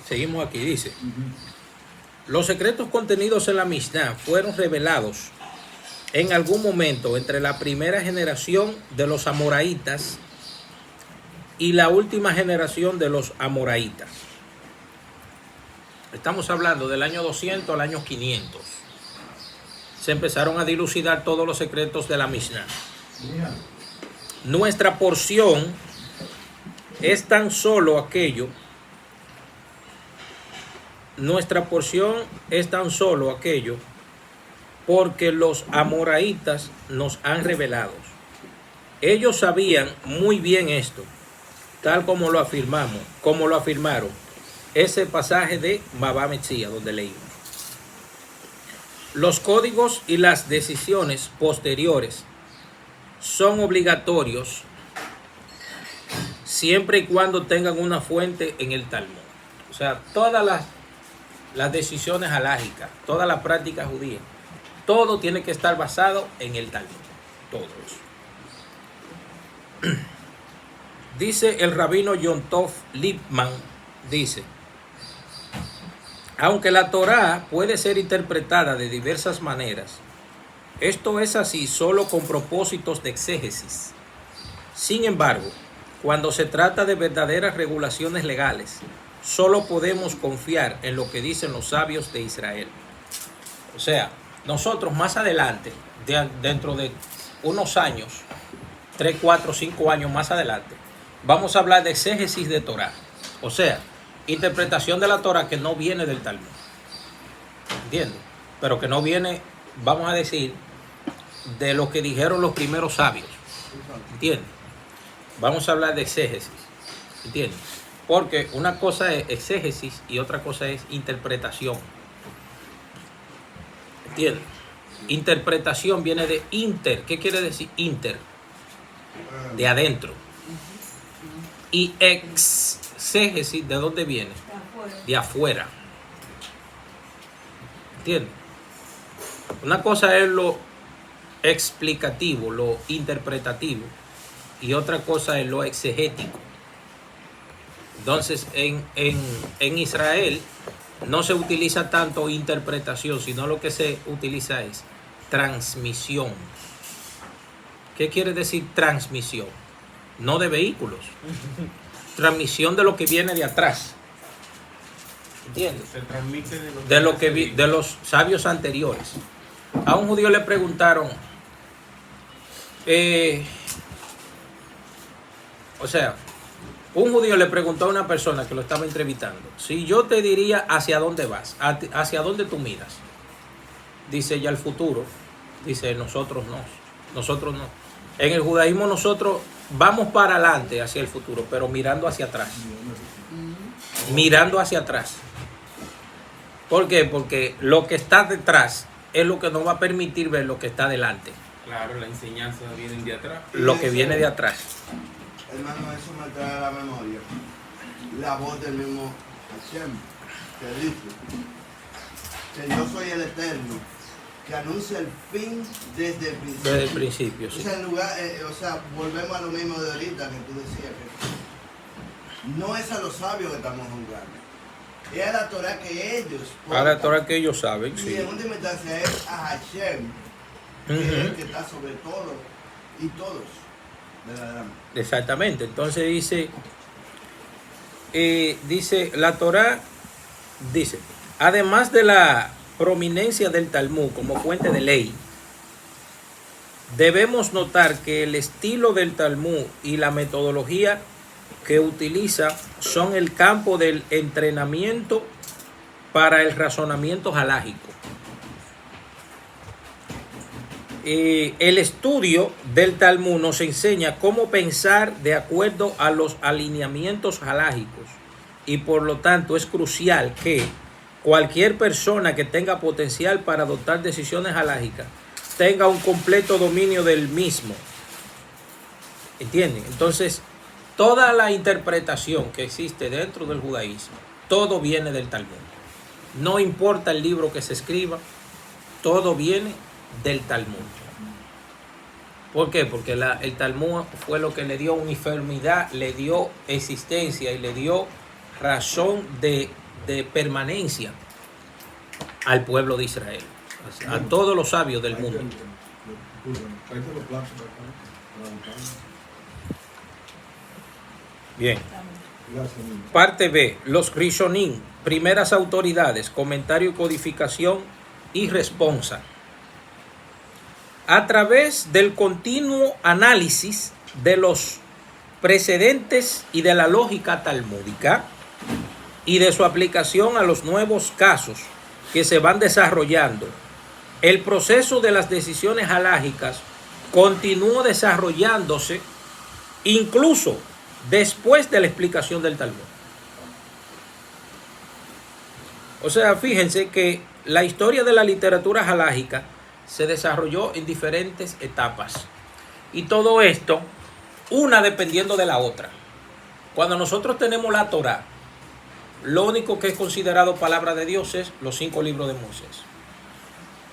Seguimos aquí, dice. Los secretos contenidos en la Mishnah fueron revelados en algún momento entre la primera generación de los amoraitas y la última generación de los amoraitas. Estamos hablando del año 200 al año 500. Se empezaron a dilucidar todos los secretos de la Mishnah. Nuestra porción es tan solo aquello. Nuestra porción es tan solo aquello porque los amoraitas nos han revelado. Ellos sabían muy bien esto, tal como lo afirmaron ese pasaje de Baba Metzia, donde leímos. Los códigos y las decisiones posteriores son obligatorios siempre y cuando tengan una fuente en el Talmud. O sea, todas las decisiones halágicas, toda la práctica judía, todo tiene que estar basado en el Talmud. Todo eso. Dice el rabino Yom Tov Lipman, dice, aunque la Torá puede ser interpretada de diversas maneras, esto es así solo con propósitos de exégesis. Sin embargo, cuando se trata de verdaderas regulaciones legales, solo podemos confiar en lo que dicen los sabios de Israel. O sea, nosotros más adelante, dentro de unos años, 3, 4, 5 años más adelante, vamos a hablar de exégesis de Torá. O sea, interpretación de la Torá que no viene del Talmud. ¿Entiendes? Pero que no viene, vamos a decir, de lo que dijeron los primeros sabios. ¿Entiendes? Vamos a hablar de exégesis. ¿Entiendes? Porque una cosa es exégesis y otra cosa es interpretación. ¿Entiendes? Interpretación viene de inter. ¿Qué quiere decir inter? De adentro. Y exégesis, ¿de dónde viene? De afuera. ¿Entiendes? Una cosa es lo explicativo, lo interpretativo, y otra cosa es lo exegético. Entonces, en Israel no se utiliza tanto interpretación, sino lo que se utiliza es transmisión. ¿Qué quiere decir transmisión? No de vehículos. Transmisión de lo que viene de atrás. ¿Entiendes? Se transmite De los sabios anteriores. A un judío le preguntaron, un judío le preguntó a una persona que lo estaba entrevistando, si yo te diría hacia dónde vas, hacia dónde tú miras. Dice, ya el futuro. Dice, nosotros no. En el judaísmo nosotros vamos para adelante hacia el futuro, pero mirando hacia atrás. Mirando hacia atrás. ¿Por qué? Porque lo que está detrás es lo que nos va a permitir ver lo que está delante. Claro, la enseñanza viene de atrás. Lo que viene de atrás. Hermano, eso me trae a la memoria la voz del mismo Hashem, que dice que yo soy el Eterno, que anuncia el fin desde el principio. Desde el principio, sí. O sea, volvemos a lo mismo de ahorita que tú decías, que no es a los sabios que estamos juzgando, es a la Torah que ellos A la Torah que ellos saben, y sí. en última instancia es a Hashem, que es el que está sobre todo y todos. Exactamente. Entonces dice la Torá, dice, además de la prominencia del Talmud como fuente de ley, debemos notar que el estilo del Talmud y la metodología que utiliza son el campo del entrenamiento para el razonamiento halágico. El estudio del Talmud nos enseña cómo pensar de acuerdo a los alineamientos halágicos, y por lo tanto es crucial que cualquier persona que tenga potencial para adoptar decisiones halágicas tenga un completo dominio del mismo. ¿Entienden? Entonces, toda la interpretación que existe dentro del judaísmo, todo viene del Talmud. No importa el libro que se escriba, todo viene del Talmud. ¿Por qué? Porque el Talmud fue lo que le dio uniformidad, le dio existencia y le dio razón de permanencia al pueblo de Israel, a todos los sabios del mundo. Bien. Parte B. Los Rishonim, primeras autoridades, comentario y codificación y responsa. A través del continuo análisis de los precedentes y de la lógica talmúdica y de su aplicación a los nuevos casos que se van desarrollando, el proceso de las decisiones halágicas continuó desarrollándose incluso después de la explicación del Talmud. O sea, fíjense que la historia de la literatura halágica se desarrolló en diferentes etapas. Y todo esto, una dependiendo de la otra. Cuando nosotros tenemos la Torá, lo único que es considerado palabra de Dios es los 5 libros de Moisés.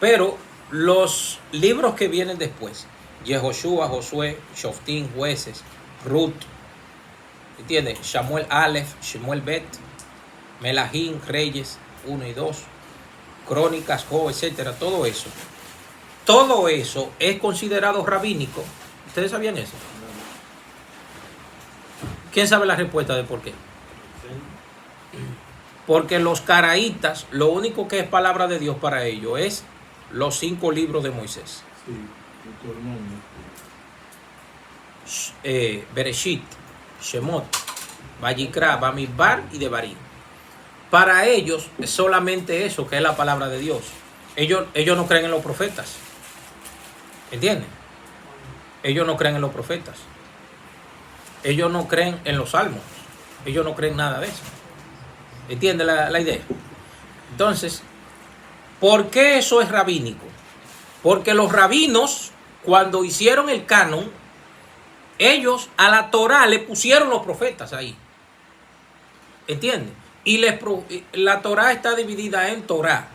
Pero los libros que vienen después, Yehoshua, Josué, Shoftim, Jueces, Ruth, ¿entiendes? Shamuel Aleph, Shemuel Bet, Melahim, Reyes 1 y 2, Crónicas, Job, etcétera, todo eso es considerado rabínico. ¿Ustedes sabían eso? ¿Quién sabe la respuesta de por qué? Porque los caraítas, lo único que es palabra de Dios para ellos es los 5 libros de Moisés. Bereshit, Shemot, Vayikra, Bamidbar y Devarim. Para ellos es solamente eso que es la palabra de Dios. Ellos no creen en los profetas. ¿Entienden? Ellos no creen en los profetas. Ellos no creen en los salmos. Ellos no creen nada de eso. ¿Entienden la idea? Entonces, ¿por qué eso es rabínico? Porque los rabinos, cuando hicieron el canon, ellos a la Torá le pusieron los profetas ahí. ¿Entienden? Y la Torá está dividida en Torá,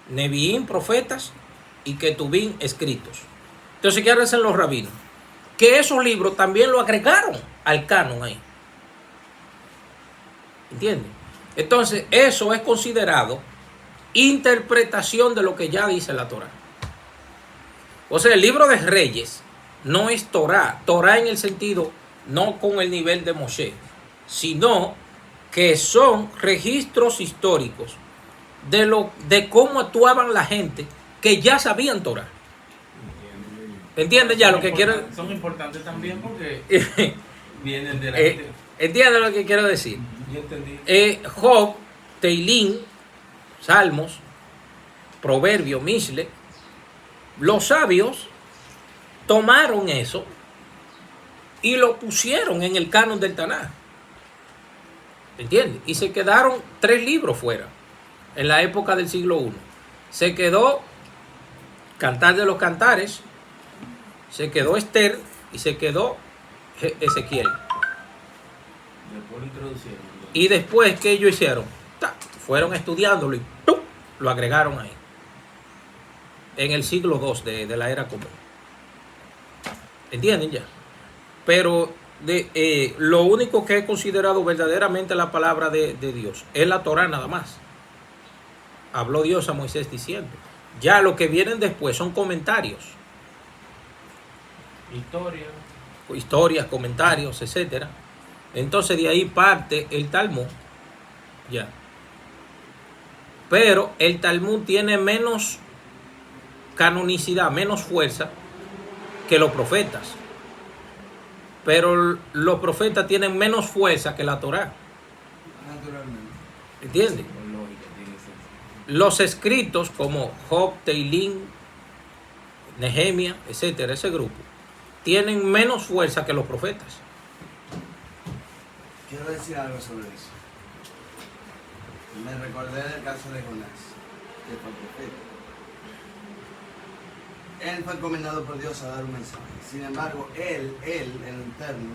Neviín, profetas, y Ketubín, escritos. Entonces, ¿qué hacen los rabinos? Que esos libros también lo agregaron al canon ahí. ¿Entienden? Entonces, eso es considerado interpretación de lo que ya dice la Torá. O sea, el libro de Reyes no es Torá. Torá en el sentido, no con el nivel de Moshe, sino que son registros históricos de cómo actuaban la gente que ya sabían Torá. ¿Entienden ya lo que quiero? Son importantes también porque vienen de la ¿Entienden lo que quiero decir? Yo entendí. Job, Teilín, Salmos, Proverbio, Mishle, los sabios tomaron eso y lo pusieron en el canon del Tanaj. ¿Entiendes? Y se quedaron 3 libros fuera en la época del siglo I. Se quedó Cantar de los Cantares, se quedó Esther y se quedó Ezequiel. Después lo introducieron. Y después, ¿qué ellos hicieron? Fueron estudiándolo y ¡pum!, lo agregaron ahí. En el siglo II de la era común. ¿Entienden ya? Pero lo único que he considerado verdaderamente la palabra de Dios es la Torá nada más. Habló Dios a Moisés diciendo. Ya lo que vienen después son comentarios. Historias, comentarios, etcétera. Entonces de ahí parte el Talmud. Ya. Pero el Talmud tiene menos canonicidad, menos fuerza que los profetas. Pero los profetas tienen menos fuerza que la Torá. Naturalmente. ¿Entiendes? Con lógica, tiene sentido. Los escritos como Job, Teilín, Nehemia, etcétera, ese grupo, tienen menos fuerza que los profetas. Quiero decir algo sobre eso. Me recordé del caso de Jonás, que fue profeta. Él fue encomendado por Dios a dar un mensaje. Sin embargo, él en lo interno,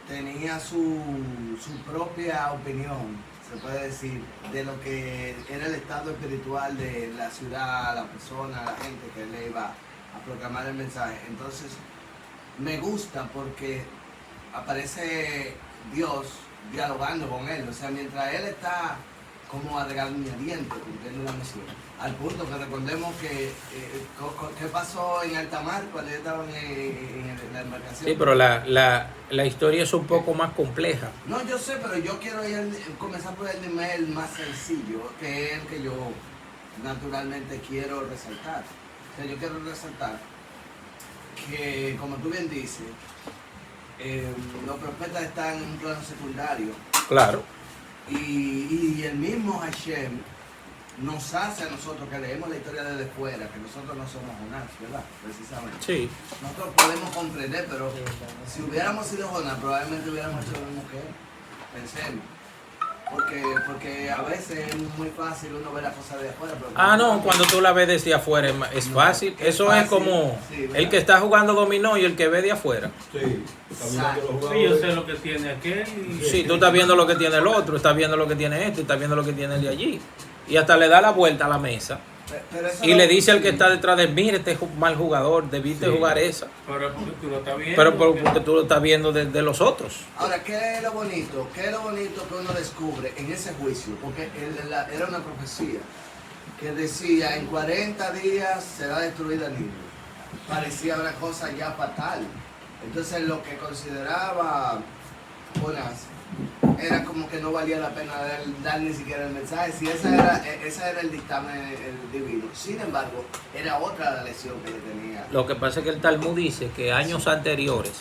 tenía su propia opinión, se puede decir, de lo que era el estado espiritual de la ciudad, la persona, la gente que él le iba a proclamar el mensaje. Entonces, me gusta porque aparece Dios dialogando con él. O sea, mientras él está como a regañadientes cumpliendo la misión. Al punto que recordemos que, ¿qué pasó en alta mar cuando ellos estaban en la embarcación? Sí, pero la historia es un poco más compleja. No, yo sé, pero yo quiero comenzar por el nivel más sencillo, que es el que yo naturalmente quiero resaltar. O sea, yo quiero resaltar que, como tú bien dices, los profetas están en un plano secundario. Claro. Y el mismo Hashem nos hace a nosotros que leemos la historia desde fuera, que nosotros no somos Jonás, ¿verdad? Precisamente. Sí. Nosotros podemos comprender, pero si hubiéramos sido Jonás, probablemente hubiéramos hecho lo mismo que él. Pensemos. Porque a veces es muy fácil uno ver las cosas de afuera. Pero No, cuando tú la ves desde afuera es fácil. Eso es como sí, el que está jugando dominó y el que ve de afuera. Sí, caminando los Sí, yo jugadores. sé lo que tiene aquel. Y... Sí, tú estás viendo lo que tiene el otro, estás viendo lo que tiene este, estás viendo lo que tiene el de allí. Y hasta le da la vuelta a la mesa pero eso y no- le dice al que está detrás de mí, este es un mal jugador, debiste Sí. jugar esa. Pero porque tú lo estás viendo. Pero porque tú lo estás viendo de los otros. Ahora, ¿qué es lo bonito? ¿Qué es lo bonito que uno descubre en ese juicio? Porque era una profecía que decía, en 40 días será destruida Nínive. Parecía una cosa ya fatal. Entonces, lo que consideraba Jonás era como que no valía la pena dar ni siquiera el mensaje. Si ese era el dictamen divino. Sin embargo, era otra la lección que le tenía. Lo que pasa es que el Talmud dice que años anteriores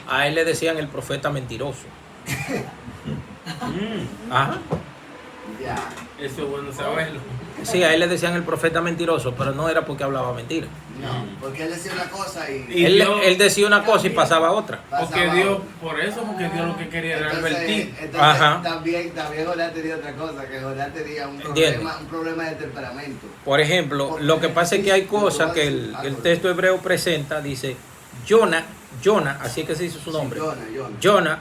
a él le decían el profeta mentiroso. Ajá. Ya. Eso es bueno saberlo. Sí, a él le decían el profeta mentiroso, pero no era porque hablaba mentira. No, porque él decía una cosa Y Él, Dios- él decía una cosa y pasaba otra. Porque Dios, por eso, porque Dios lo que quería era advertir. Entonces Ajá. también Jonás tenía otra cosa, que Jonás tenía Entiende. un problema de temperamento. Por ejemplo, lo que pasa es que hay cosas que el texto hebreo presenta, dice, Jonah, así es que se dice su nombre. Jonah. Jonah,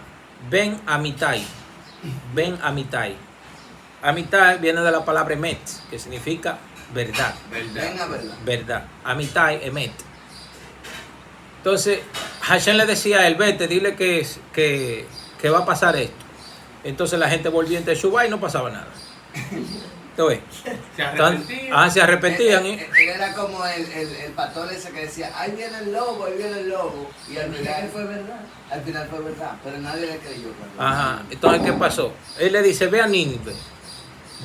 Ben Amitai. Ben Amitai. Amitai viene de la palabra emet, que significa verdad. Venga, verdad. Verdad. Amitai, emet. Entonces, Hashem le decía a él, vete, dile que va a pasar esto. Entonces la gente volvía en Teshuvah y no pasaba nada. Entonces, Se arrepentían. se arrepentían. Él era como el pastor ese que decía, ahí viene el lobo, ahí viene el lobo. Y al final fue verdad. Al final fue verdad, pero nadie le creyó. Ajá. Entonces, ¿qué pasó? Él le dice, ve a Nínive,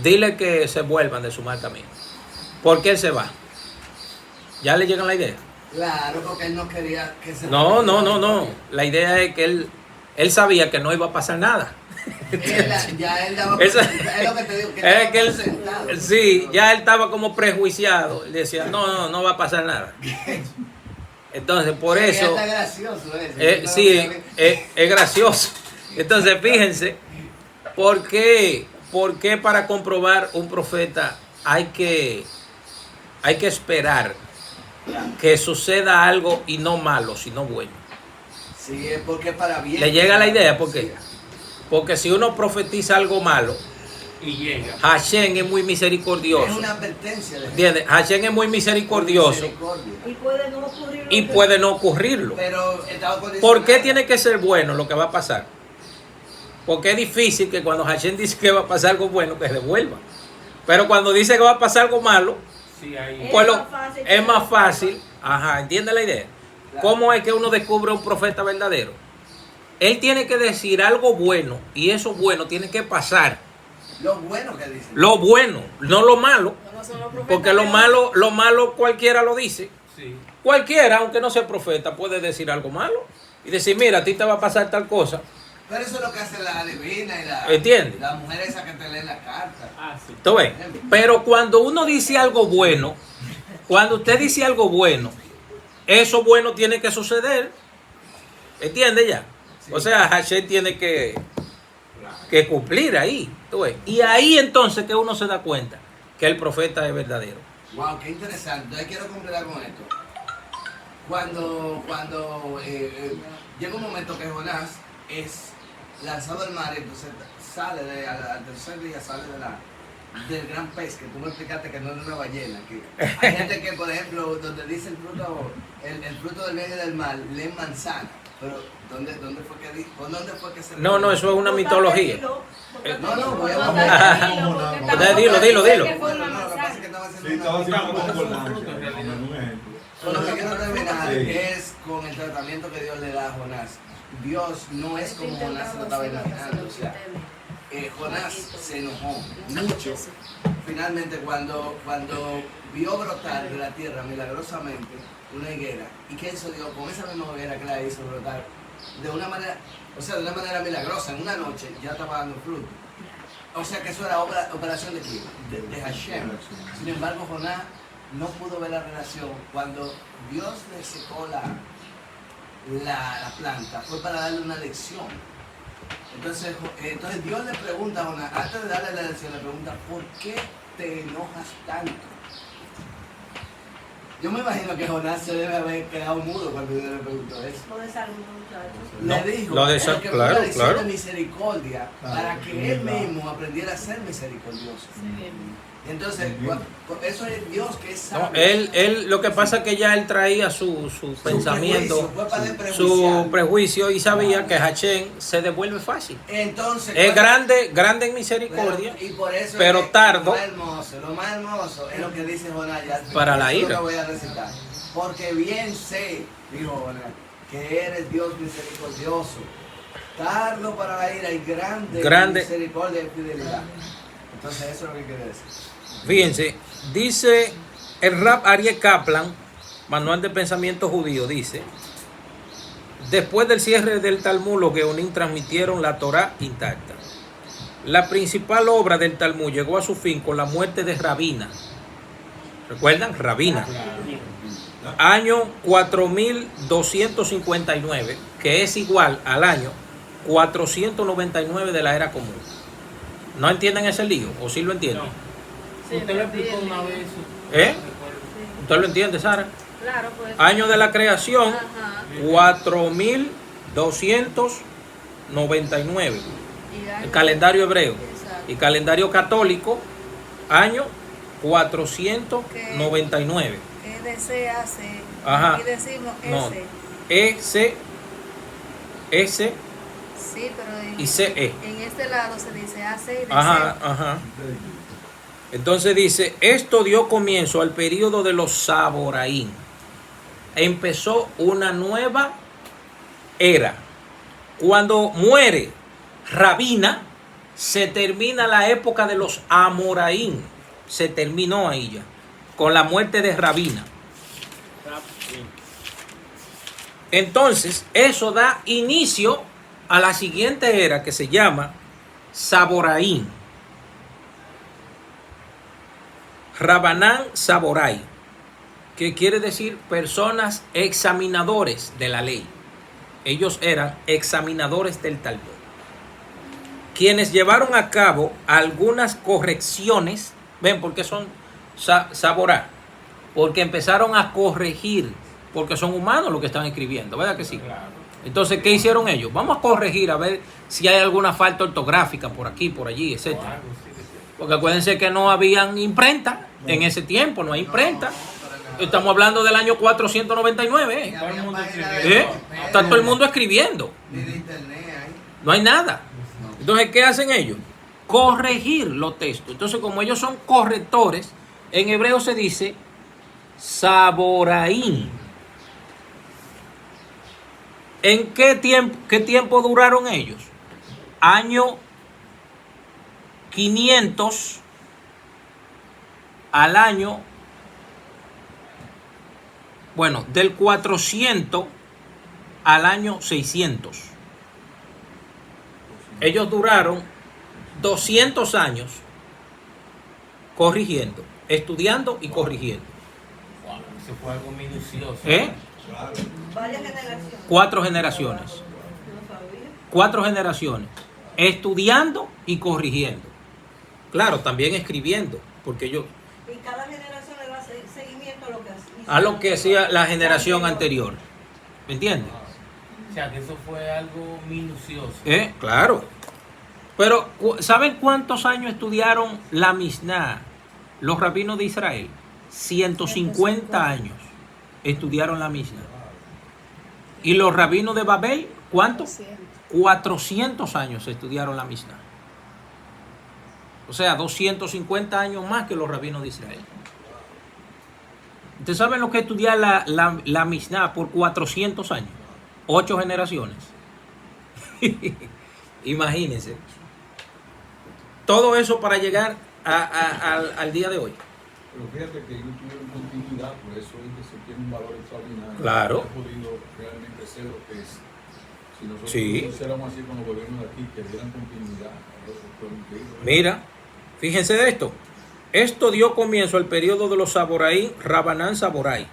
dile que se vuelvan de su mal camino. ¿Por qué él se va? ¿Ya le llegan la idea? Claro, porque él no quería que se... No. La idea es que él sabía que no iba a pasar nada. Ya él daba... Eso- es lo que te digo, que Es estaba que él, sentado. sí, ya él estaba como prejuiciado. Él decía, no va a pasar nada. Entonces, por Sí, eso, está gracioso eso. sí, es gracioso. Entonces, fíjense, ¿por qué para comprobar un profeta hay que esperar que suceda algo y no malo, sino bueno? Sí, es porque para bien. ¿Le llega la idea? ¿Por qué? Porque si uno profetiza algo malo, Y llega. Hashem es muy Es misericordioso. una advertencia de ¿Entiendes? Hashem es muy misericordioso misericordia. Y puede no ocurrir. y puede no ocurrirlo. Pero estaba condicionado. ¿Por qué tiene que ser bueno lo que va a pasar? Porque es difícil que cuando Hashem dice que va a pasar algo bueno, que se devuelva. Pero cuando dice que va a pasar algo malo, Sí, ahí. pues más fácil es que más no fácil. Ajá, ¿entiende la idea? Claro. ¿Cómo es que uno descubre un profeta verdadero? Él tiene que decir algo bueno y eso bueno tiene que pasar. Lo bueno que dicen. Lo bueno, no lo malo. No son los profetas Porque lo malo cualquiera lo dice. Sí. Cualquiera, aunque no sea profeta, puede decir algo malo y decir, mira, a ti te va a pasar tal cosa. Pero eso es lo que hace la adivina y la... ¿Entiende? La mujer esa que te lee la carta. Ah, sí. ¿Tú ves? Pero cuando uno dice algo bueno, cuando usted dice algo bueno, eso bueno tiene que suceder. ¿Entiende ya? Sí. O sea, Hashem tiene que cumplir ahí. ¿Tú ves? Y ahí entonces que uno se da cuenta que el profeta es verdadero. Wow, qué interesante. Entonces quiero completar con esto. Cuando llega un momento que Jonás es lanzado al mar, entonces sale al tercer día sale del gran pez, que tú me explicaste que no es una ballena. Que hay gente que, por ejemplo, donde dice el fruto del bien y del mal, leen manzana. Pero, ¿dónde fue que se No, no, eso es una mitología. No, voy a Dilo. Lo que pasa es que estaba haciendo Sí, estaba haciendo Porque son concordancia, frutos, en realidad. como un ejemplo. Con lo que quiero terminar Sí. es con el tratamiento que Dios le da a Jonás. Dios no es como Jonás se lo estaba imaginando. O sea, Jonás se enojó mucho. Finalmente, cuando vio brotar de la tierra milagrosamente una higuera, ¿y qué hizo Dios? Con esa misma higuera que la hizo brotar de una manera, de una manera milagrosa, en una noche ya estaba dando fruto. O sea que eso era operación de quién? De Hashem. Sin embargo, Jonás no pudo ver la relación. Cuando Dios le secó la planta, fue para darle una lección. Entonces Dios le pregunta a Jonás, antes de darle la lección, le pregunta, ¿por qué te enojas tanto? Yo me imagino que Jonás se debe haber quedado mudo cuando Dios le preguntó eso. Lo desarmó, muchachos. No, Le dijo lo de que fue claro, una lección claro. de misericordia para que él mismo aprendiera a ser misericordioso. Entonces, eso es Dios que es No, sabio. él, lo que pasa es que ya él traía su pensamiento, su prejuicio y sabía que Hashem se devuelve fácil. Entonces, Es grande en misericordia, y por eso pero es que tardo. Lo más hermoso es lo que dice Jonás. Para la Eso ira. lo voy a recitar. Porque bien sé, dijo Jonás, que eres Dios misericordioso, tardo para la ira y grande en misericordia y fidelidad. Entonces eso es lo que quiere decir. Fíjense, dice el Rab Aryeh Kaplan, Manual de Pensamiento Judío, dice: después del cierre del Talmud, los Geonim transmitieron la Torá intacta. La principal obra del Talmud llegó a su fin con la muerte de Rabina. ¿Recuerdan? Rabina. Año 4259, que es igual al año 499 de la era común. ¿No entienden ese lío? ¿O sí lo entienden? Usted lo explicó una vez. ¿Eh? ¿Usted lo entiende, Sara? Claro, pues. Año de la creación, Ajá. 4299. El calendario hebreo. Exacto. Y calendario católico, año 499. Es de C a C. Ajá. Y decimos No. S. S Sí, pero y CE. en este lado se dice AC y de Ajá, C. ajá. Entonces dice, esto dio comienzo al periodo de los Saboraín. Empezó una nueva era. Cuando muere Rabina, se termina la época de los Amoraín. Se terminó ahí ya, con la muerte de Rabina. Entonces, eso da inicio a la siguiente era que se llama Saboraín. Rabanán Saborai, que quiere decir personas examinadores de la ley. Ellos eran examinadores del Talmud, quienes llevaron a cabo algunas correcciones. ¿Ven por qué son Saborá? Porque empezaron a corregir, porque son humanos los que están escribiendo, ¿verdad que sí? Entonces, ¿qué hicieron ellos? Vamos a corregir a ver si hay alguna falta ortográfica por aquí, por allí, etcétera. Porque acuérdense que no habían imprenta en ese tiempo, no hay imprenta. Estamos hablando del año 499. Está todo el mundo escribiendo. Ni de internet ahí. No hay nada. Entonces, ¿qué hacen ellos? Corregir los textos. Entonces, como ellos son correctores, en hebreo se dice Saboraín. ¿En qué tiempo duraron ellos? Año 500 al año, bueno, del 400 al año 600. Ellos duraron 200 años corrigiendo, estudiando y corrigiendo. Wow, eso fue algo minucioso. Claro. Varias generaciones. 4 generaciones. No sabía. 4 generaciones. Estudiando y corrigiendo. Claro, también escribiendo, porque ellos Y cada generación le da seguimiento a lo que hacía. a lo que hacía la generación anterior. ¿Me entiendes? O sea, que eso fue algo minucioso. Claro. Pero, ¿saben cuántos años estudiaron la Mishnah los rabinos de Israel? 150 años estudiaron la Mishnah. ¿Y los rabinos de Babel, cuánto? 400 años estudiaron la Mishnah. O sea, 250 años más que los rabinos de Israel. ¿Ustedes saben lo que es estudiar la Mishnah por 400 años? 8 generaciones. Imagínense. Todo eso para llegar al día de hoy. Pero fíjate que ellos tuvieron continuidad, por eso es que se tiene un valor extraordinario. Claro. Han podido realmente ser lo que es. Si nosotros Sí. no hiciéramos así con los gobiernos de aquí, que dieran continuidad. Mira, fíjense de esto. Esto dio comienzo al periodo de los Saboraí, Rabanán Saborai,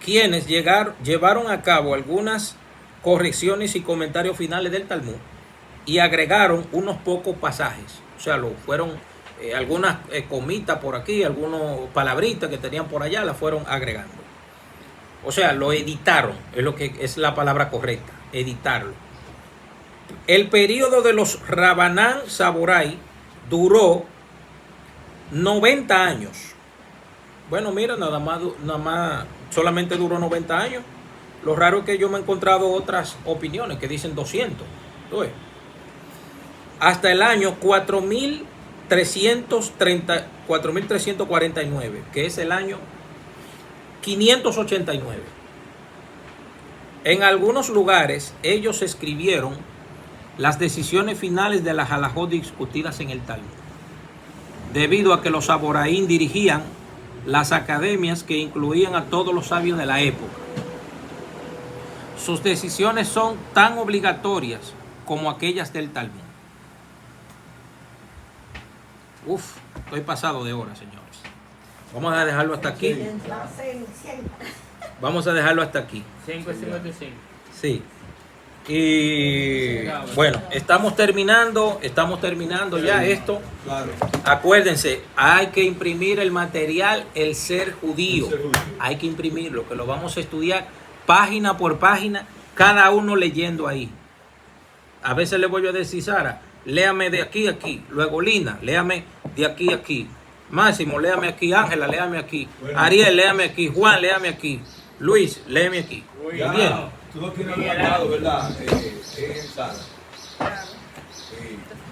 quienes llevaron a cabo algunas correcciones y comentarios finales del Talmud y agregaron unos pocos pasajes. O sea, fueron algunas comitas por aquí, algunas palabritas que tenían por allá, las fueron agregando. O sea, lo editaron, es lo que es la palabra correcta, editarlo. El periodo de los Rabanán Saborai duró 90 años. Bueno, mira, nada más, solamente duró 90 años. Lo raro es que yo me he encontrado otras opiniones que dicen 200. ¿Tú ves? Hasta el año 4349, que es el año 589. En algunos lugares ellos escribieron las decisiones finales de las halajot discutidas en el Talmud, debido a que los Saboraín dirigían las academias que incluían a todos los sabios de la época. Sus decisiones son tan obligatorias como aquellas del Talmud. Estoy pasado de hora, señores. Vamos a dejarlo hasta aquí. Vamos a dejarlo hasta aquí. 5:55. Sí. Y bueno, estamos terminando ya esto. Claro. Acuérdense, hay que imprimir el material El Ser Judío. Hay que imprimirlo, que lo vamos a estudiar página por página, cada uno leyendo ahí. A veces le voy a decir, Sara, léame de aquí a aquí. Luego Lina, léame de aquí a aquí. Máximo, léame aquí. Ángela, léame aquí. Ariel, léame aquí. Juan, léame aquí. Luis, léame aquí. Ya, Bien. tú no tienes adelantado, ¿verdad? Sara.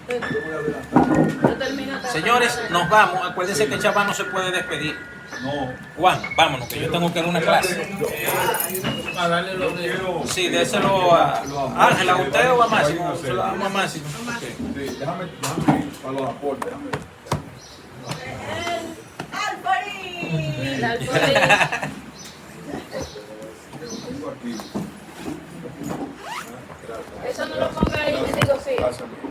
Yo voy a adelantar. Señores, nos vamos. Acuérdense que Chava no se puede despedir. No. Juan, vámonos, que yo tengo que ir a una clase. A darle los dedos. Sí, déselo a Ángela, ¿a usted o a Máximo? Se lo damos a Máximo. Sí, déjame ir para los aportes. ¡Alfari! Tengo aquí. Eso no lo ponga ahí, digo sí. Pásame.